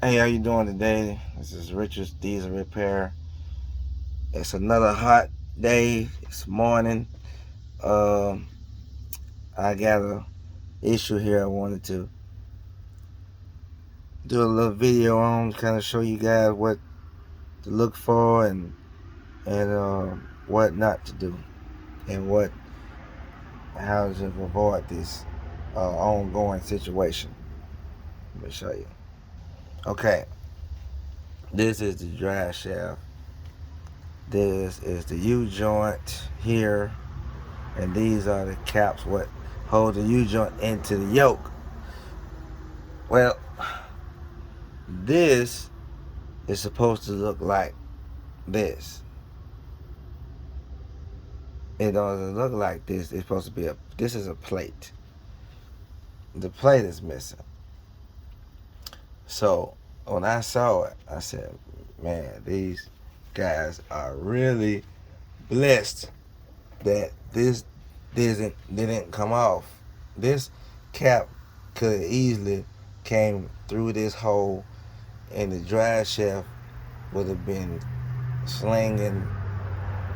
Hey, how you doing today? This is Richard's Diesel Repair. It's another hot day. It's morning. Um, I got a issue here I wanted to do a little video on, kind of show you guys what to look for and what not to do and how to avoid this ongoing situation. Let me show you. Okay, this is the drive shaft. This is the U joint here. And these are the caps what hold the U-joint into the yoke. Well, this is supposed to look like this. It doesn't look like this. It's supposed to be this is a plate. The plate is missing. So when I saw it, I said, man, these guys are really blessed that this didn't come off. This cap could easily came through this hole, and the drive shaft would have been slinging,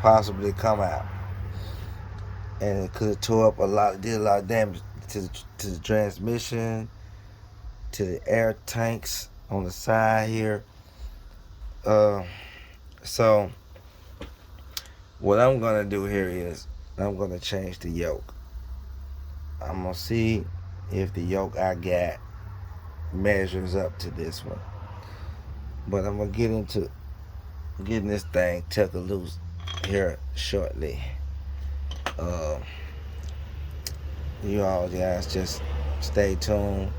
possibly come out, and it could have tore up did a lot of damage to the transmission, to the air tanks on the side here. Uh, so what I'm gonna do here is I'm gonna change the yoke. I'm gonna see if the yoke I got measures up to this one. But I'm gonna get into getting this thing tucked loose here shortly. Uh, you all guys just stay tuned.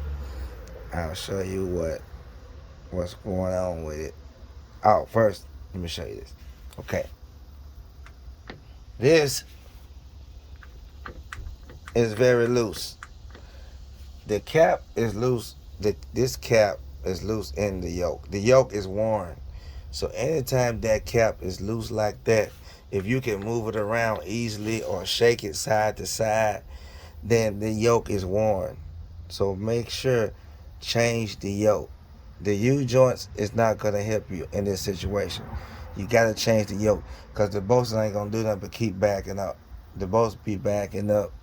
I'll show you what's going on with it. Oh, first let me show you this. Okay, this is very loose. The cap is loose. This cap is loose in the yoke. The yoke is worn. So anytime that cap is loose like that, if you can move it around easily or shake it side to side, then the yoke is worn. So make sure change the yoke. The U joints is not gonna help you in this situation. You gotta change the yoke because the bolts ain't gonna do nothing but keep backing up. The bolts be backing up,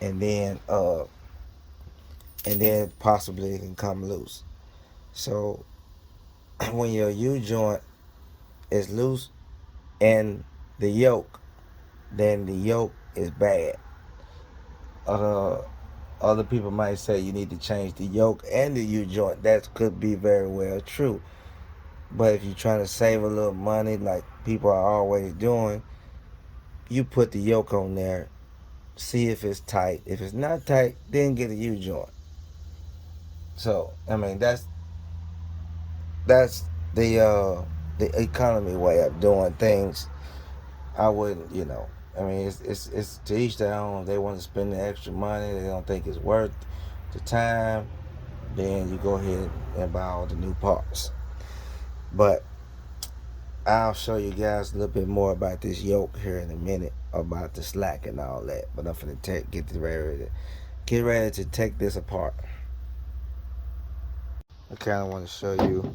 and then possibly it can come loose. So when your U joint is loose and the yoke, then the yoke is bad. Uh, Other people might say you need to change the yoke and the U joint. That could be very well true. But if you're trying to save a little money, like people are always doing, you put the yoke on there, see if it's tight. If it's not tight, then get a U joint. So I mean that's the economy way of doing things. I wouldn't, I mean, it's to each their own. If they want to spend the extra money, they don't think it's worth the time, then you go ahead and buy all the new parts. But I'll show you guys a little bit more about this yoke here in a minute, about the slack and all that. But I'm finna get ready to take this apart. I kind of want to show you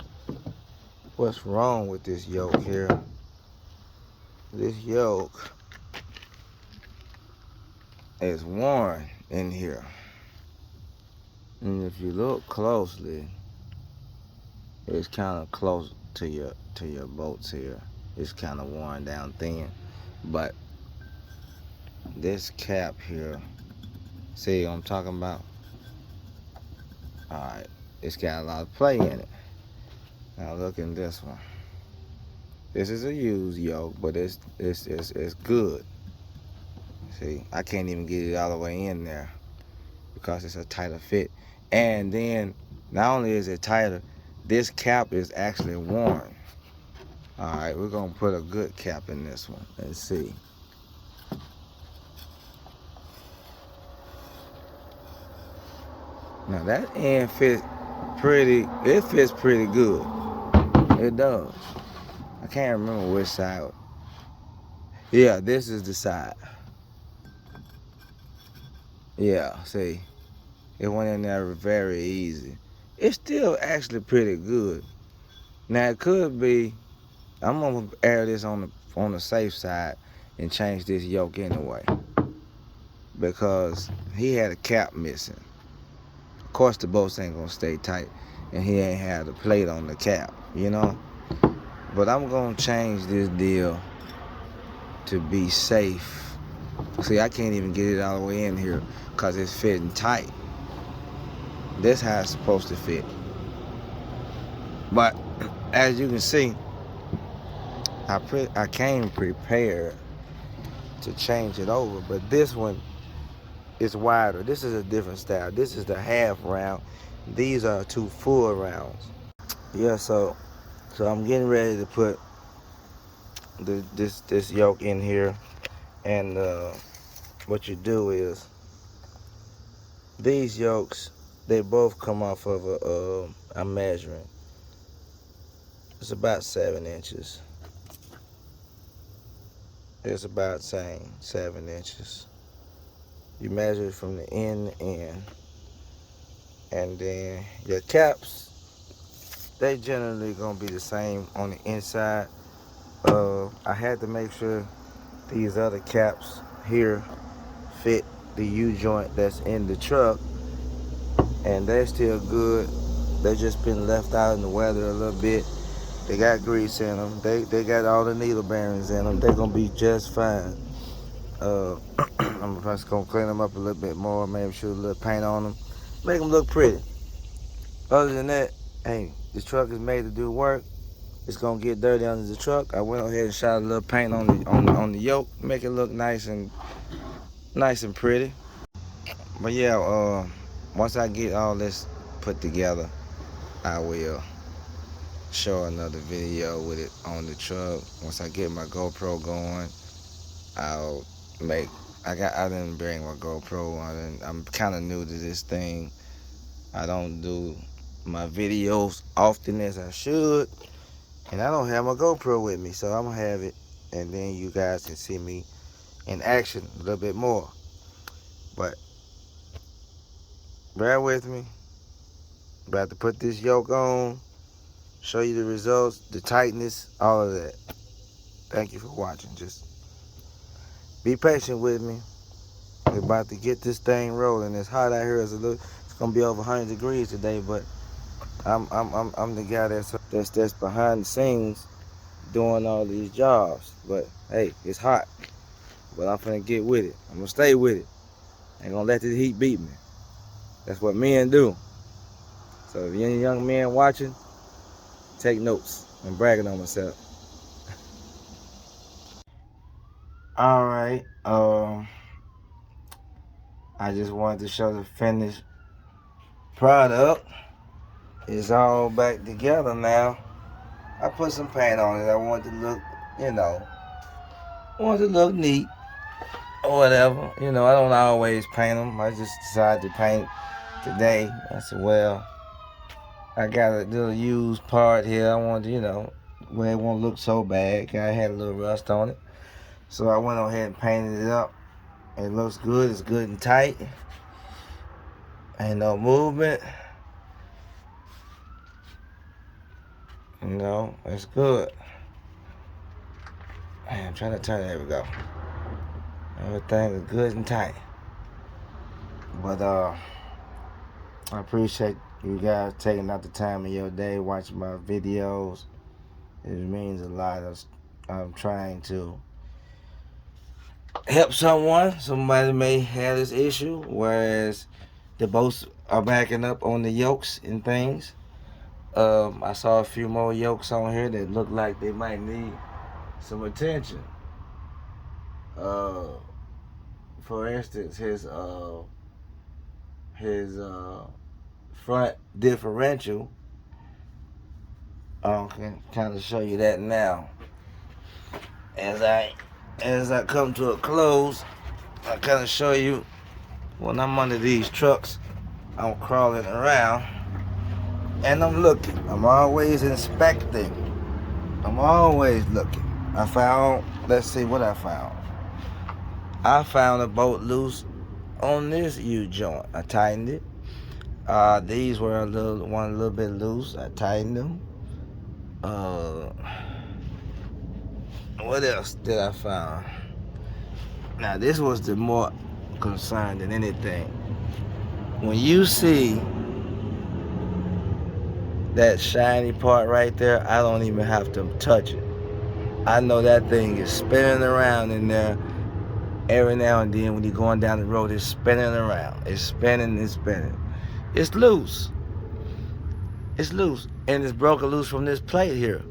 what's wrong with this yoke here. This yoke is worn in here, and if you look closely, it's kind of close to your bolts here. It's kind of worn down thin, but this cap here, see what I'm talking about? All right, it's got a lot of play in it. Now look in this one. This is a used yoke, but it's good. See, I can't even get it all the way in there because it's a tighter fit. And then not only is it tighter, this cap is actually worn. All right, we're gonna put a good cap in this one. Let's see. Now that end fits it fits pretty good. It does. I can't remember which side. Yeah, this is the side. Yeah, see, it went in there very easy. It's still actually pretty good. Now it could be. I'm gonna air this on the safe side and change this yoke anyway because he had a cap missing. Of course, the bolts ain't gonna stay tight, and he ain't had the plate on the cap, you know. But I'm gonna change this deal to be safe. See, I can't even get it all the way in here because it's fitting tight. That's how it's supposed to fit. But as you can see, I came prepared to change it over. But this one is wider. This is a different style. This is the half round. These are 2 full rounds. Yeah, so I'm getting ready to put this yoke in here, and what you do is these yokes, they both come off of I'm measuring. It's about 7 inches. It's about saying 7 inches. You measure it from the end to end, and then your caps, they generally gonna be the same on the inside. I had to make sure these other caps here fit the U-joint that's in the truck, and they're still good. They just been left out in the weather a little bit. They got grease in them. They got all the needle bearings in them. They're gonna be just fine. I'm just gonna clean them up a little bit more, maybe shoot a little paint on them, make them look pretty. Other than that, hey, this truck is made to do work. It's gonna get dirty under the truck. I went ahead and shot a little paint on the yoke, make it look nice and pretty. But yeah, once I get all this put together, I will show another video with it on the truck. Once I get my GoPro going, I'll make. I didn't bring my GoPro. I'm kind of new to this thing. I don't do my videos often as I should, and I don't have my GoPro with me, so I'm gonna have it, and then you guys can see me in action a little bit more. But bear with me. About to put this yoke on, show you the results, the tightness, all of that. Thank you for watching. Just be patient with me. We're about to get this thing rolling. It's hot out here. It's gonna be over 100 degrees today, but I'm the guy that's behind the scenes doing all these jobs. But hey, it's hot. But I'm finna get with it. I'm gonna stay with it. Ain't gonna let the heat beat me. That's what men do. So if you're any young man watching, take notes. I'm bragging on myself. All right. I just wanted to show the finished product. It's all back together now. I put some paint on it. I want it to look, neat or whatever. I don't always paint them. I just decided to paint today. I said, well, I got a little used part here. I wanted to, where it won't look so bad. I had a little rust on it. So I went ahead and painted it up. It looks good. It's good and tight. Ain't no movement. It's good. I'm trying to turn it. There we go. Everything is good and tight. But I appreciate you guys taking out the time of your day watching my videos. It means a lot. I'm trying to help someone. Somebody may have this issue, whereas the bolts are backing up on the yokes and things. I saw a few more yokes on here that look like they might need some attention. For instance, his front differential. I can kind of show you that now. As I come to a close, I kind of show you when I'm under these trucks, I'm crawling around and I'm looking. I'm always inspecting. I'm always looking. Let's see what I found. I found a bolt loose on this U-joint. I tightened it. These were a little bit loose. I tightened them. What else did I find? Now this was the more concern than anything. When you see that shiny part right there, I don't even have to touch it. I know that thing is spinning around in there every now and then when you're going down the road. It's spinning around. It's spinning, it's spinning. It's loose. It's loose. And it's broken loose from this plate here.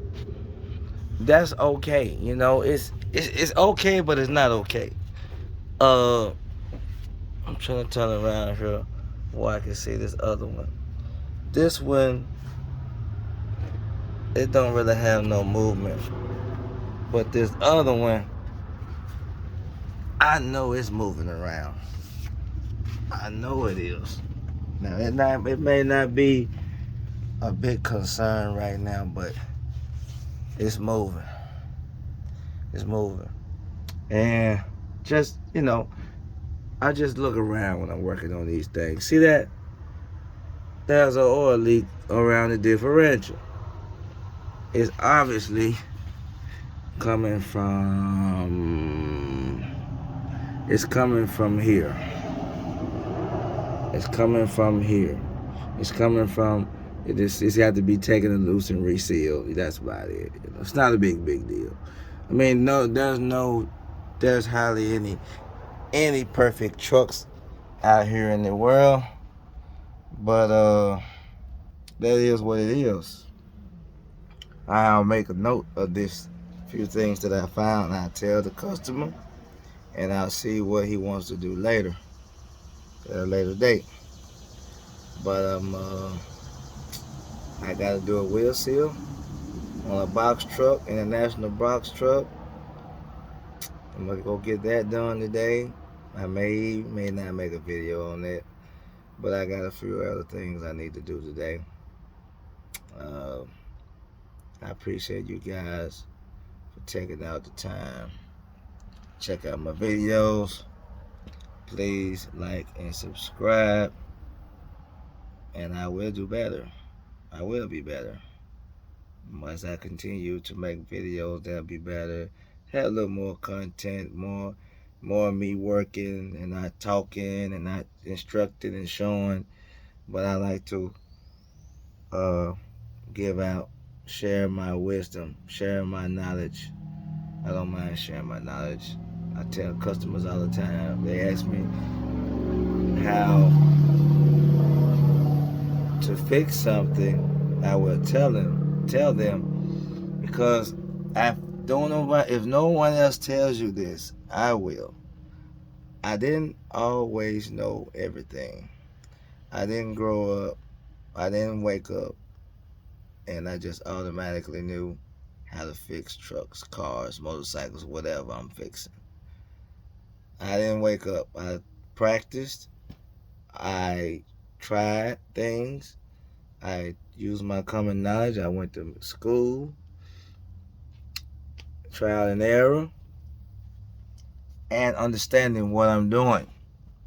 That's okay. You know, it's okay, but it's not okay. I'm trying to turn around here where I can see this other one. This one, it don't really have no movement. But this other one, I know it's moving around. I know it is. Now, it may not be a big concern right now, but it's moving. It's moving. And just, you know, I just look around when I'm working on these things. See that? There's an oil leak around the differential. It's obviously coming from, it's coming from here. It's coming from here. It's coming from, it's had to be taken and loose and resealed. That's about it. You know, it's not a big deal. I mean, there's hardly any perfect trucks out here in the world. But that is what it is. I'll make a note of this few things that I found, and I'll tell the customer, and I'll see what he wants to do later, at a later date. But I gotta do a wheel seal on a box truck, international box truck. I'm gonna go get that done today. I may not make a video on that, but I got a few other things I need to do today. I appreciate you guys for taking out the time. Check out my videos. Please like and subscribe. And I will do better. I will be better. As I continue to make videos, that'll be better. Have a little more content, more of me working and not talking and not instructing and showing. But I like to give out, share my wisdom, share my knowledge. I don't mind sharing my knowledge. I tell customers all the time. They ask me how to fix something. I will tell them, because I don't know why. If no one else tells you this, I will. I didn't always know everything. I didn't grow up. I didn't wake up and I just automatically knew how to fix trucks, cars, motorcycles, whatever I'm fixing. I didn't wake up. I practiced. I tried things. I used my common knowledge. I went to school, trial and error, and understanding what I'm doing.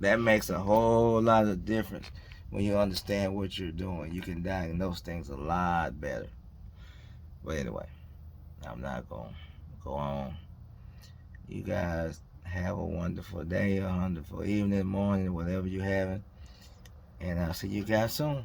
That makes a whole lot of difference. When you understand what you're doing, you can diagnose things a lot better. But anyway, I'm not going to go on. You guys have a wonderful day, a wonderful evening, morning, whatever you're having. And I'll see you guys soon.